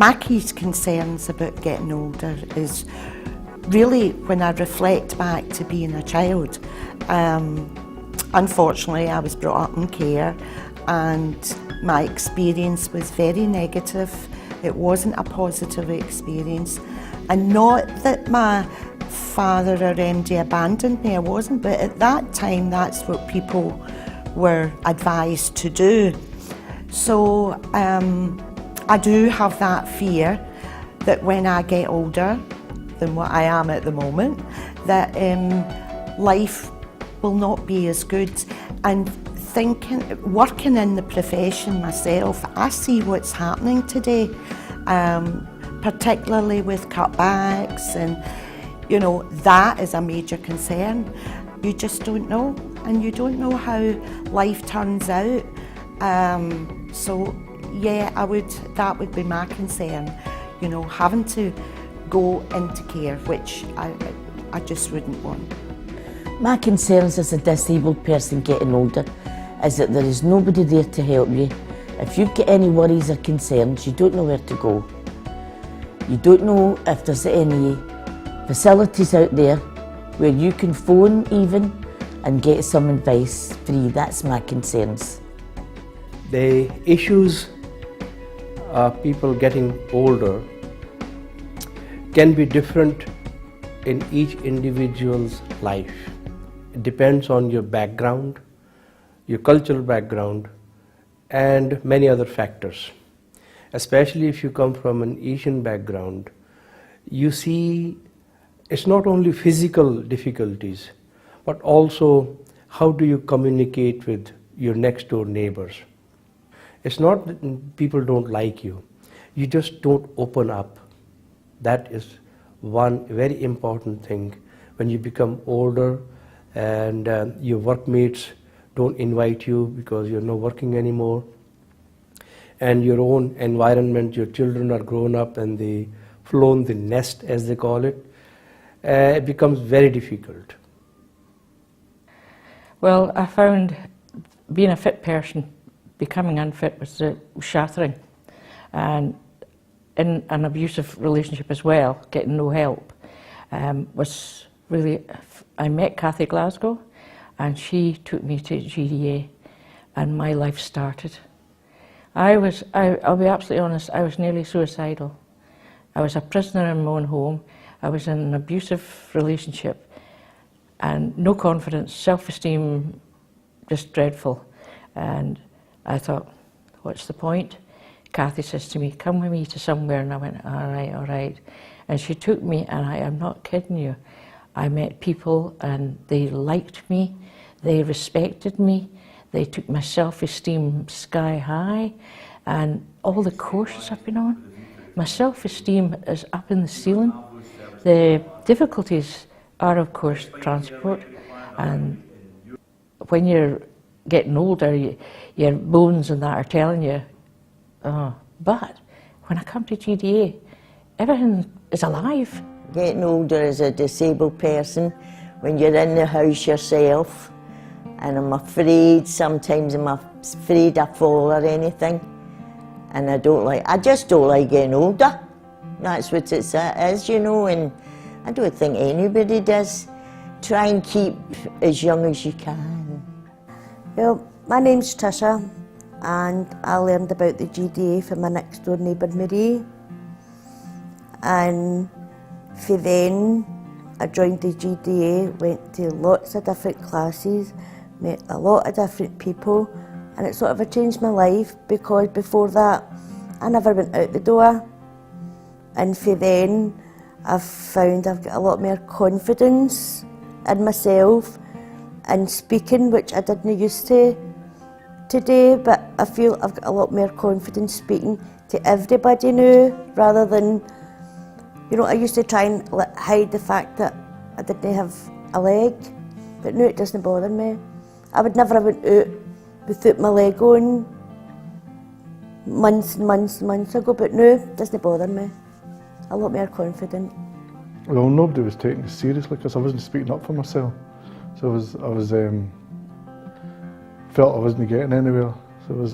My key concerns about getting older is really when I reflect back to being a child. Unfortunately, I was brought up in care and my experience was very negative. It wasn't a positive experience. And not that my father or MD abandoned me, I wasn't, but at that time that's what people were advised to do. So I do have that fear that when I get older than what I am at the moment, that life will not be as good. And working in the profession myself, I see what's happening today, particularly with cutbacks, and you know, that is a major concern. You just don't know, and you don't know how life turns out. So yeah, that would be my concern, you know, having to go into care, which I just wouldn't want. My concerns as a disabled person getting older is that there is nobody there to help you. If you've got any worries or concerns, you don't know where to go. You don't know if there's any facilities out there where you can phone even and get some advice free. That's my concerns. The issues of people getting older can be different in each individual's life. It depends on your background, your cultural background, and many other factors. Especially if you come from an Asian background, you see it's not only physical difficulties, but also how do you communicate with your next door neighbors. It's not that people don't like you, you just don't open up. That is one very important thing when you become older and your workmates don't invite you because you're not working anymore, and your own environment, your children are grown up and they flown the nest, as they call it, it becomes very difficult. Well, I found being a fit person, becoming unfit was shattering, and in an abusive relationship as well, getting no help was really. I met Kathy Glasgow, and she took me to GDA, and my life started. I'll be absolutely honest, I was nearly suicidal. I was a prisoner in my own home. I was in an abusive relationship and no confidence, self-esteem, just dreadful. And I thought, what's the point? Kathy says to me, come with me to somewhere, and I went, all right. And she took me, and I am not kidding you. I met people and they liked me, they respected me, they took my self-esteem sky high, and all the courses I've been on, my self-esteem is up in the ceiling. The difficulties are, of course, transport, and when you're getting older, your bones and that are telling you, oh. But when I come to GDA, everything is alive. Getting older as a disabled person, when you're in the house yourself, and I'm afraid, sometimes I'm afraid I fall or anything, and I just don't like getting older. That's what it is, you know, and I don't think anybody does. Try and keep as young as you can. Well, my name's Tisha, and I learned about the GDA from my next door neighbour Marie, and for then I joined the GDA, went to lots of different classes, met a lot of different people, and it sort of changed my life, because before that I never went out the door, and for then I've found I've got a lot more confidence in myself and speaking, which I didn't used to today, but I feel I've got a lot more confidence speaking to everybody now, rather than, you know, I used to try and hide the fact that I didn't have a leg, but now it doesn't bother me. I would never have went out without my leg on months and months and months ago, but now it doesn't bother me. A lot more confident. Well, nobody was taking it seriously because I wasn't speaking up for myself. So I was felt I wasn't getting anywhere. So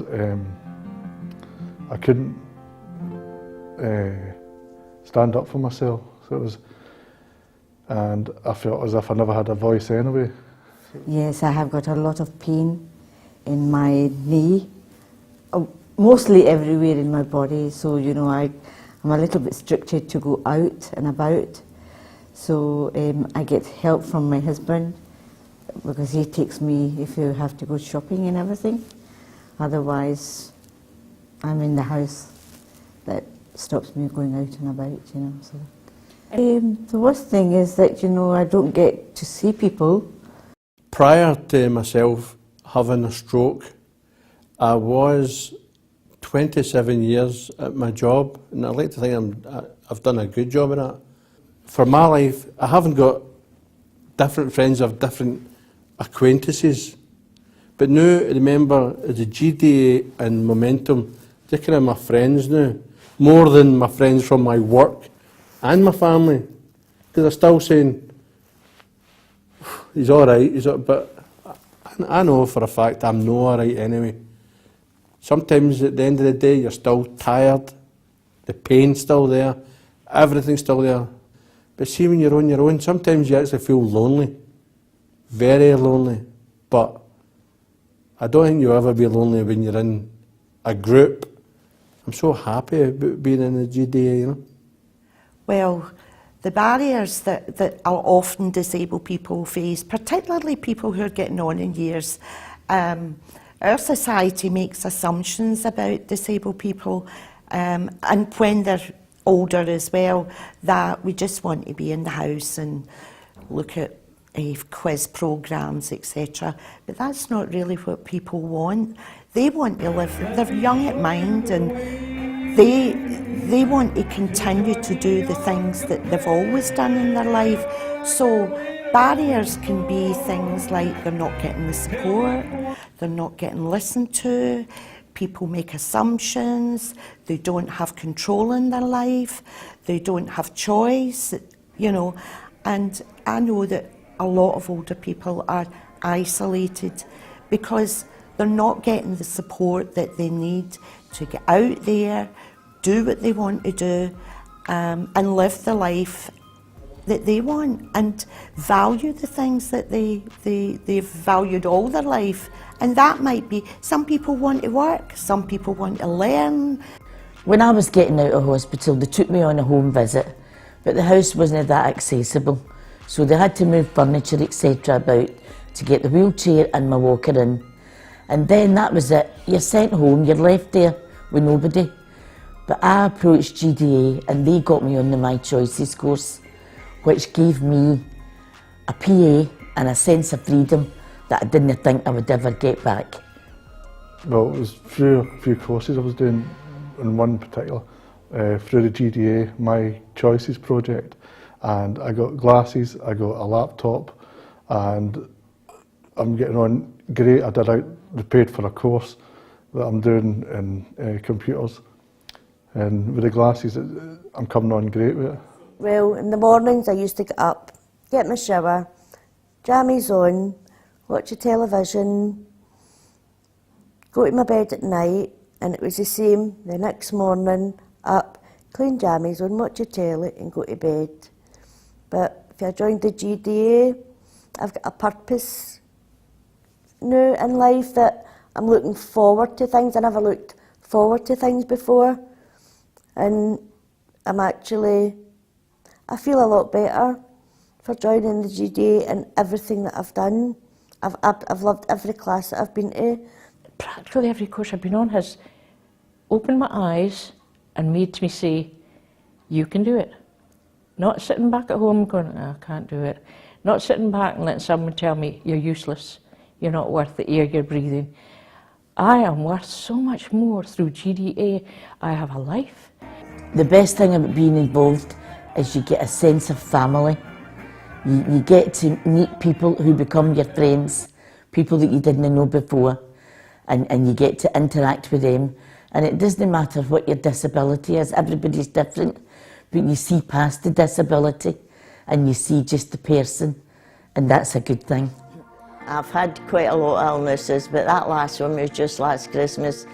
I couldn't stand up for myself. So it was, and I felt as if I never had a voice anyway. Yes, I have got a lot of pain in my knee, mostly everywhere in my body. So, you know, I'm a little bit restricted to go out and about. So I get help from my husband because he takes me if you have to go shopping and everything. Otherwise, I'm in the house. That stops me going out and about, you know. So the worst thing is that, you know, I don't get to see people. Prior to myself having a stroke, I was 27 years at my job, and I like to think I've done a good job of that. For my life, I haven't got different friends, I've different acquaintances. But now, I remember the GDA and Momentum, they're kind of my friends now, more than my friends from my work and my family. Because they're still saying, he's all right, but I know for a fact I'm not all right anyway. Sometimes at the end of the day, you're still tired, the pain's still there, everything's still there. But see, when you're on your own, sometimes you actually feel lonely, very lonely. But I don't think you'll ever be lonely when you're in a group. I'm so happy about being in the GDA, you know. Well, the barriers that often disabled people face, particularly people who are getting on in years, our society makes assumptions about disabled people, and when they're older as well, that we just want to be in the house and look at quiz programmes, etc. But that's not really what people want. They want to live, they're young at mind, and they want to continue to do the things that they've always done in their life. So barriers can be things like they're not getting the support, they're not getting listened to, people make assumptions, they don't have control in their life, they don't have choice, you know. And I know that a lot of older people are isolated because they're not getting the support that they need to get out there, do what they want to do, and live the life that they want and value the things that they've valued all their life. And that might be, some people want to work, some people want to learn. When I was getting out of hospital, they took me on a home visit, but the house wasn't that accessible. So they had to move furniture, etc. about to get the wheelchair and my walker in. And then that was it. You're sent home, you're left there with nobody. But I approached GDA and they got me on the My Choices course, which gave me a PA and a sense of freedom that I didn't think I would ever get back. Well, it was through a few courses I was doing, in one particular, through the GDA, My Choices project. And I got glasses, I got a laptop, and I'm getting on great. They paid for a course that I'm doing in computers. And with the glasses, I'm coming on great with it. Well, in the mornings I used to get up, get my shower, jammies on, watch the television, go to my bed at night, and it was the same the next morning, up, clean jammies on, watch your telly and go to bed. But if I joined the GDA, I've got a purpose now in life that I'm looking forward to things. I never looked forward to things before. And I feel a lot better for joining the GDA and everything that I've done. I've loved every class that I've been to. Practically every course I've been on has opened my eyes and made me say, you can do it. Not sitting back at home going, oh, I can't do it. Not sitting back and letting someone tell me, you're useless, you're not worth the air you're breathing. I am worth so much more through GDA. I have a life. The best thing about being involved is you get a sense of family. You get to meet people who become your friends, people that you didn't know before, and you get to interact with them. And it doesn't matter what your disability is, everybody's different, but you see past the disability and you see just the person, and that's a good thing. I've had quite a lot of illnesses, but that last one was just last Christmas,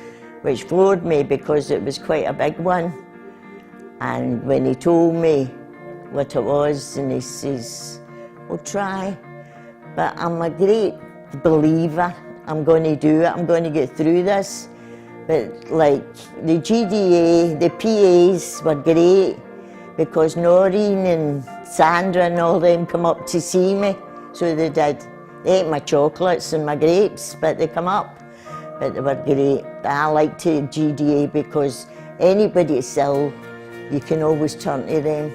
which floored me because it was quite a big one. And when he told me what it was, and he says, "Well, try, but I'm a great believer. I'm going to do it. I'm going to get through this." But like the GDA, the PAs were great, because Noreen and Sandra and all them come up to see me. So they did. They ate my chocolates and my grapes, but they come up. But they were great. But I liked the GDA because anybody that's ill, you can always turn to them.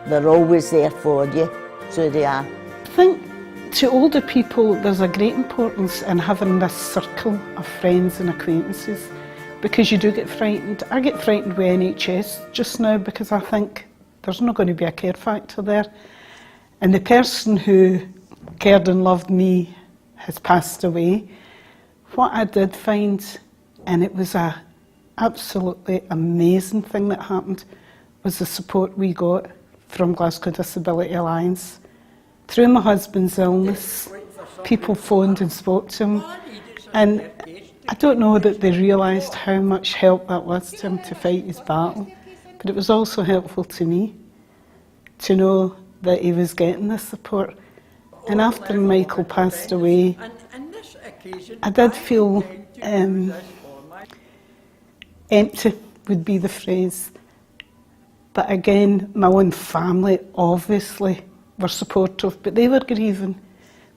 They're always there for you, so they are. I think to older people there's a great importance in having this circle of friends and acquaintances, because you do get frightened. I get frightened with NHS just now because I think there's not going to be a care factor there. And the person who cared and loved me has passed away. What I did find, and it was a absolutely amazing thing that happened, was the support we got from Glasgow Disability Alliance. Through my husband's illness, people phoned and spoke to him, and I don't know that they realised how much help that was to him to fight his battle, but it was also helpful to me to know that he was getting the support. And after Michael passed away, I did feel empty, would be the phrase. But again, my own family obviously were supportive, but they were grieving.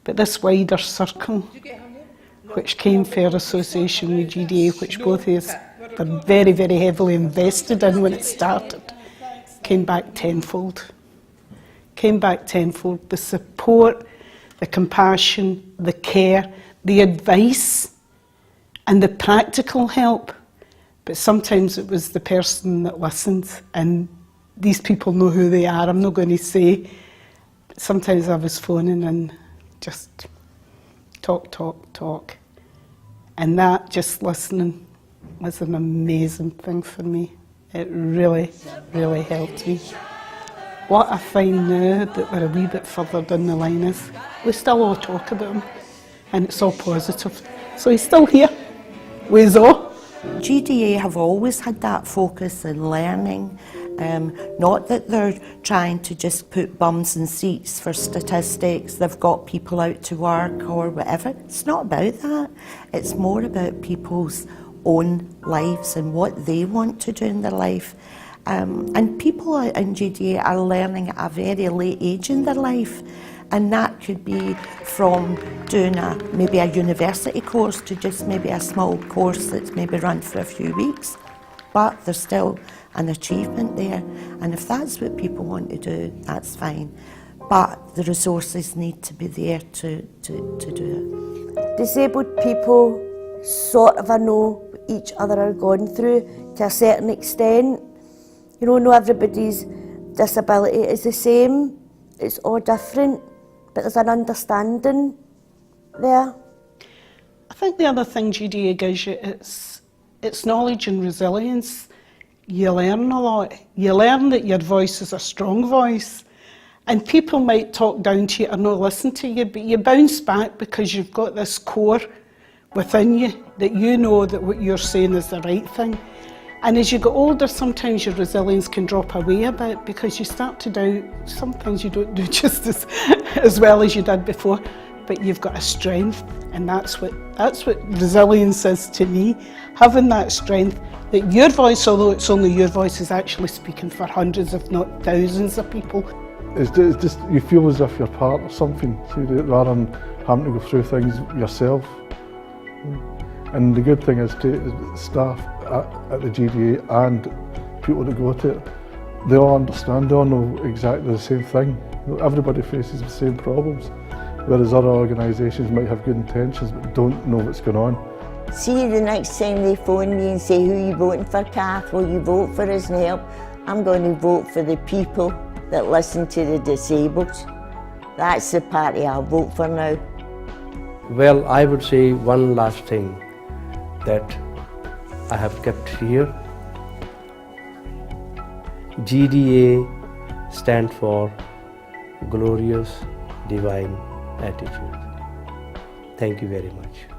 But this wider circle, which came for our association with GDA, which both of us were very, very heavily invested in when it started, came back tenfold. Came back tenfold. The support, the compassion, the care, the advice, and the practical help. But sometimes it was the person that listened, and these people know who they are, I'm not going to say. But sometimes I was phoning and just talk. And that, just listening, was an amazing thing for me. It really, really helped me. What I find now that we're a wee bit further down the line is we still all talk about him, and it's all positive. So he's still here, with us all. GDA have always had that focus in learning, not that they're trying to just put bums in seats for statistics, they've got people out to work or whatever. It's not about that. It's more about people's own lives and what they want to do in their life. And people in GDA are learning at a very late age in their life, and that could be from doing maybe a university course to just maybe a small course that's maybe run for a few weeks, but there's still an achievement there, and if that's what people want to do, that's fine, but the resources need to be there to do it. Disabled people sort of know what each other are going through to a certain extent. You know, not everybody's disability is the same, it's all different, but there's an understanding there. I think the other thing GDA gives you is it's knowledge and resilience. You learn a lot. You learn that your voice is a strong voice, and people might talk down to you or not listen to you, but you bounce back because you've got this core within you that you know that what you're saying is the right thing. And as you get older, sometimes your resilience can drop away a bit because you start to doubt some things you don't do just as well as you did before, but you've got a strength, and that's what resilience is to me, having that strength that your voice, although it's only your voice, is actually speaking for hundreds if not thousands of people. It's just, you feel as if you're part of something, so rather than having to go through things yourself. And the good thing is staff at the GDA and people that go to it, they all understand, they all know exactly the same thing. Everybody faces the same problems, whereas other organisations might have good intentions but don't know what's going on. See, the next time they phone me and say, "Who are you voting for, Kath? Will you vote for us and help?" I'm going to vote for the people that listen to the disabled. That's the party I'll vote for now. Well, I would say one last thing that I have kept here. GDA stands for Glorious Divine Attitude. Thank you very much.